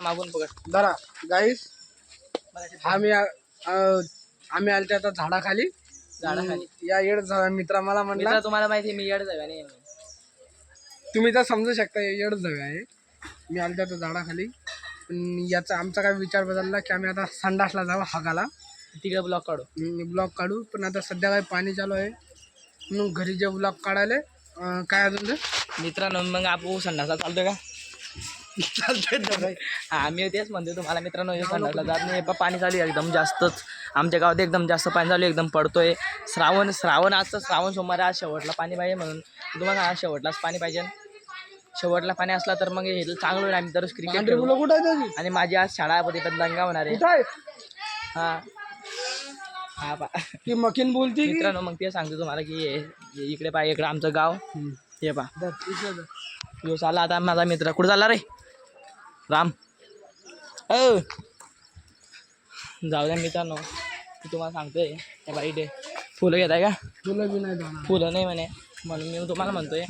मागून पकड धरा गाईस. आम्ही आलते आता झाडाखाली. या येड मित्रा मला म्हणला तुम्हाला माहिती मी येड जाऊया नाही. तुम्ही तर समजू शकता येड जाऊया आहे. मी आलते आता झाडाखाली. पण याचा आमचा काय विचार बदलला की आम्ही आता संडासला जाऊ हागाला. तिकडे ब्लॉक काढू. पण आता सध्या काय पाणी चालू आहे म्हणून घरी जे ब्लॉक काढायले. काय अजून मित्रांनो मग आपण संडासला चालतोय का? चालतंय. आम्ही तेच म्हणतो तुम्हाला मित्रांनो संडासला जात नाही. पाणी चालू आहे एकदम जास्तच. आमच्या गावात एकदम जास्त पाणी चालू आहे. एकदम पडतोय. श्रावण आजचं श्रावण सोमवार आज शेवटला पाणी पाहिजे म्हणून तुम्हाला आज शेवटलाच पाणी पाहिजे. शेवटला पाणी असला तर मग हे चांगलं होईल. आम्ही दररोज क्रिकेट खेळू. आणि माझी आज शाळा पण दंगा होणार आहे. हा बा की मकीन बोलती मित्रांनो मग ते सांगतो तुम्हाला की इकडे पाय इकडे आमचं गाव हे पा यो चालला आता माझा मित्र. कुठं चालला रे राम? जाऊ द्या मित्रांनो मी तुम्हाला सांगतोय त्या बाईडे फुलं घेताय का? फुलं बी नाही फुलं नाही म्हणे म्हणून मी तुम्हाला म्हणतोय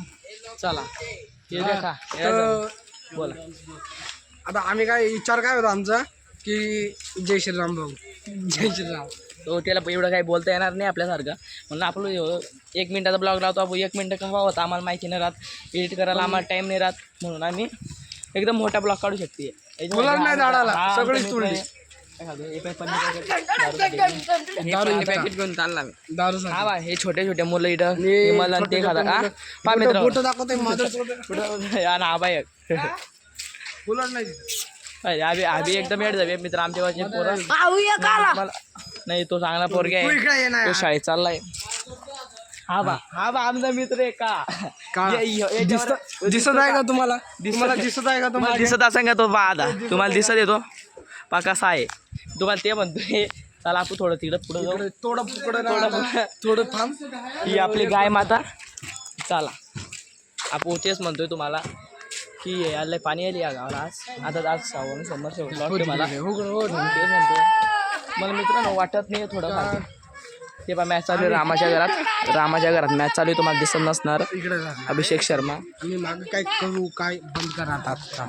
चला हे देखा बोला. आता आम्ही काय विचार काय होता आमचा की जय श्रीराम भाऊ जय श्रीराम. तो त्याला एवढं काही बोलता येणार नाही आपल्यासारखं म्हणून आपलं 1 मिनिटाचा ब्लॉग लावतो आपण. 1 मिनिटं कसा होता आम्हाला माहिती नाही राहत. एडिट करायला आम्हाला टाईम नाही राहत म्हणून आम्ही एकदम मोठा ब्लॉग काढू शकते. सगळी तुळली पॅकेट घेऊन चालला मी. हा बा हे छोटे छोटे मुलं इथं मला ते खातात. पा मित्र फोटो दाखवतोय हा बाय फुलं नाही. आधी एकदम येड जावे मित्र आमच्या गावचे पोरं. नाही तो चांगला पोरगा आहे. तो शाळेत चाललाय. हा बा आमचा मित्र आहे का? दिसत आहे का तुम्हाला? दिसत आहे का तुम्हाला? दिसत असेल का तो? आता तुम्हाला दिसत येतो पा कसा आहे तुम्हाला ते म्हणतोय. चला आपण थोडं तिकडं पुढं जाऊ. थोडं थांब. ही आपली गाय माता. चला आपण तेच म्हणतोय तुम्हाला की याला पाणी आली या गावाला आज श्रावण सोमवार शेवटला मला तेच म्हणतो. मला मित्रांनो वाटत नाही थोडं ते बा मॅच चालू आहे रामाच्या घरात मॅच चालू आहे. तुम्हाला दिसत नसणार. अभिषेक शर्मा. आणि मागे काय करू काय बंद करा आता.